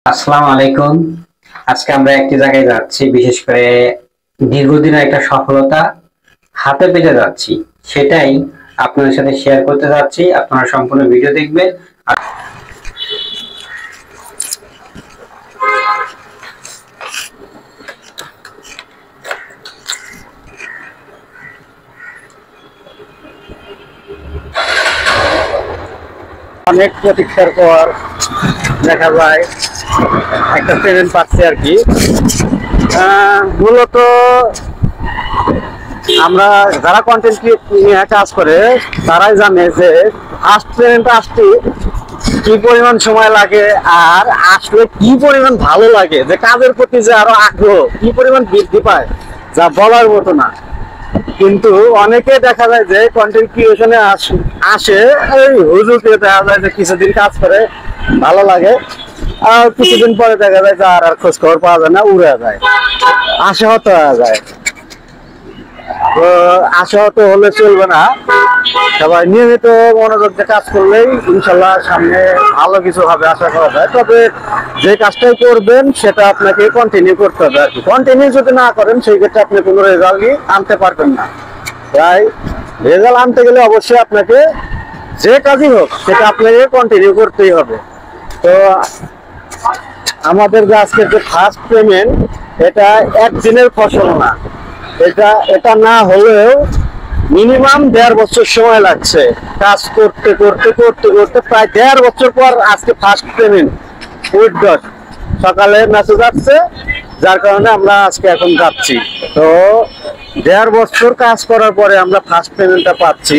আসসালামু আলাইকুম। আজকে আমরা একটি জায়গায় যাচ্ছি, বিশেষ করে দীর্ঘদিনের একটা সফলতা হাতে পেতে যাচ্ছি, সেটাই আপনাদের সাথে শেয়ার করতে যাচ্ছি। আপনারা সম্পূর্ণ ভিডিও দেখবেন। অনেক প্রতীক্ষার পর দেখা যায় একটা পেমেন্ট পাচ্ছি আর কি। মূলত আমরা যারা কন্টেন্ট নিয়ে কাজ করে তারাই জানে যে ফার্স্ট পেমেন্ট আসতে কি পরিমাণ সময় লাগে, আর আসলে কি পরিমাণ ভালো লাগে, যে কাজের প্রতি যে আরো আগ্রহ কি পরিমাণ বৃদ্ধি পায় যা বলার মতো না। কিন্তু অনেকে দেখা যায় যে কন্টেন্ট ক্রিয়েশনে আসে এই হুজুরকে, দেখা যায় যে কিছুদিন কাজ করে ভালো লাগে, আর কিছুদিন পরে দেখা যায় যে আর খোঁজ খবর পাওয়া যায় না, উড়ে যায়, আশাহত হয়ে যায়। তো আশাহত হলে চলবে না, সবাই নিয়মিত মনোযোগ দিয়ে কাজ করলেই ইনশাল্লাহ সামনে ভালো কিছু হবে আশা করা যায়। তবে যে কাজটাই করবেন সেটা আপনাকে কন্টিনিউ করতে হবে আর কি। কন্টিনিউ যদি না করেন সেই ক্ষেত্রে আপনি কোনো রেজাল্টই আনতে পারবেন না। তাই রেজাল্ট আনতে গেলে অবশ্যই আপনাকে যে কাজই হোক সেটা আপনাকে কন্টিনিউ করতেই হবে। তো আমাদের যে আজকের যে ফার্স্ট পেমেন্ট, এটা একদিনের ফসল না, এটা না হলেও মিনিমাম 1.5 বছর সময় লাগছে কাজ করতে করতে করতে করতে। প্রায় 1.5 বছর পর আজকে ফার্স্ট পেমেন্ট উইথড্রট সকালে মেসেজ আসছে, যার কারণে আমরা আজকে এখন যাচ্ছি। তো 1.5 বছর কাজ করার পরে আমরা ফার্স্ট পেমেন্টটা পাচ্ছি।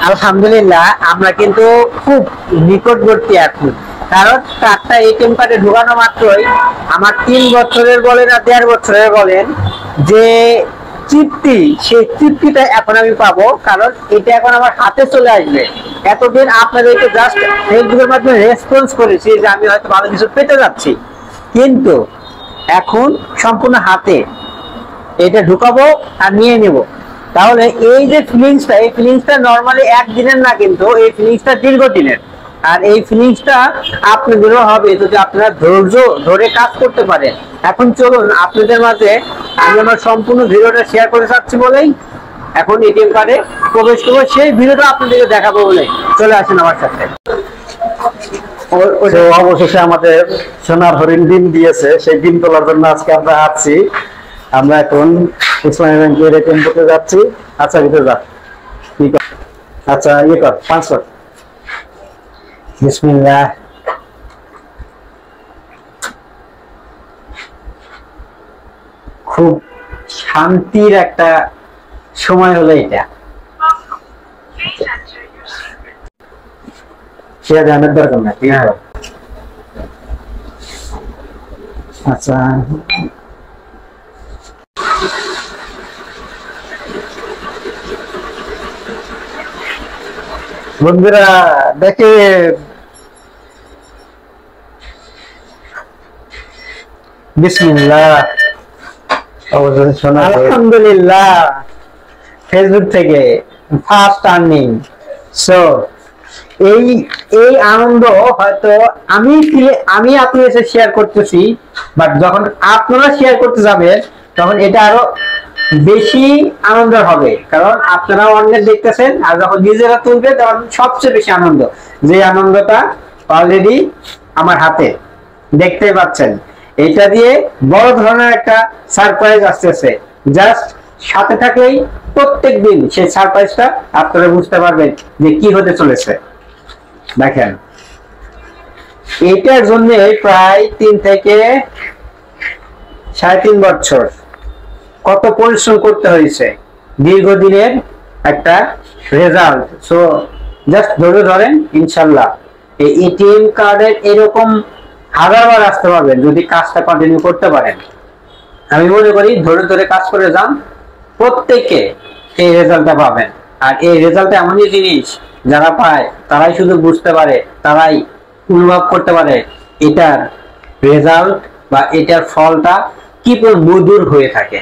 আলহামদুলিল্লাহ, আমরা কিন্তু খুব নিকটবর্তী এখন, কারণ টাকাটা এটিএম কার্ডে ঢোকানো মাত্রই আমার 3 বছরের বলেন আর 1.5 বছরের বলেন যে তৃপ্তি, সেই তৃপ্তিটা এখন আমি পাবো, কারণ এটা এখন আমার হাতে চলে আসবে। এতদিন আপনাদেরকে জাস্ট ফেসবুকের মাধ্যমে রেসপন্স করেছি যে আমি হয়তো ভালো কিছু পেতে যাচ্ছি, কিন্তু এখন সম্পূর্ণ হাতে এটা ঢুকাবো আর নিয়ে নেব। তাহলে এই যে ফিলিংসটা, এই ফিলিংসটা নর্মালি একদিনের না, কিন্তু এই ফিলিংসটা দীর্ঘদিনের। আর এই ফিলিংসটা আপনাদেরও হবে যদি আপনারা ধৈর্য ধরে কাজ করতে পারেন। এখন চলুন আপনাদের মাঝে আমি আমার সম্পূর্ণ ভিডিওটা শেয়ার করে চাচ্ছি বলেই এখন এটিএম কার্ডে প্রবেশ করবো, সেই ভিডিওটা আপনাদেরকে দেখাবো বলে চলে আসেন আমার সাথে। অবশেষে আমাদের সোনার হরিণ ডিম দিয়েছে, সেই ডিম তোলার জন্য আজকে আমরা আসছি। আমরা এখন ইসলামী ব্যাংকের এটিএম করতে যাচ্ছি। আচ্ছা ভিতরে যা, আচ্ছা ইয়ে কর, 5 কর। বিসমিল্লাহ। খুব শান্তির একটা সময় হলো এটা। সে জানার দরকার না, ঠিক আছে? আচ্ছা বন্ধুরা দেখে বিসমিল্লাহ। আলহামদুলিল্লাহ, ফেসবুক থেকে ফার্স্ট আর্নিং। সো এই এই আনন্দ হয়তো আমি আপনাদের সাথে শেয়ার করতেছি, বাট যখন আপনারা শেয়ার করতে যাবেন তখন এটা আরো বেশি আনন্দ হবে, কারণ আপনারা অন্যের দেখতেছেন, আর যখন নিজেরা তুলবে তখন সবচেয়ে বেশি আনন্দ। যে আনন্দটা অলরেডি আমার হাতে দেখতে পাচ্ছেন, এটা দিয়ে বড় ধরনের একটা সারপ্রাইজ আসতেছে। জাস্ট সাথে থাকলেই প্রত্যেক দিন সেই সারপ্রাইজটা আপনারা বুঝতে পারবেন যে কি হতে চলেছে। দেখেন, এটার জন্য প্রায় 3 থেকে 3.5 বছর কত পরিশ্রম করতে হয়েছে, দীর্ঘদিনের একটা রেজাল্ট। সো জাস্ট ধরে ধরেন, ইনশাল্লাহ এই এটিএম কার্ডের এরকম হাজারবার আসতে পারবেন যদি কাজটা কন্টিনিউ করতে পারেন। আমি মনে করি ধরে ধরে কাজ করে যান, প্রত্যেকে এই রেজাল্টটা পাবেন। আর এই রেজাল্টটা এমনই জিনিস, যারা পায় তারাই শুধু বুঝতে পারে, তারাই অনুভব করতে পারে এটার রেজাল্ট বা এটার ফলটা কি মধুর হয়ে থাকে।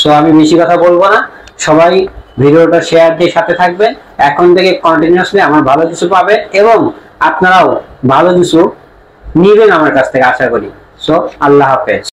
সো আমি বেশি কথা বলবো না, সবাই ভিডিওটা শেয়ার দিয়ে সাথে থাকবেন। এখন থেকে কন্টিনিউয়াসলি আমার ভালো কিছু পাবেন এবং আপনারাও ভালো কিছু নিবেন আমার কাছ থেকে, আশা করি। সো আল্লাহ হাফেজ।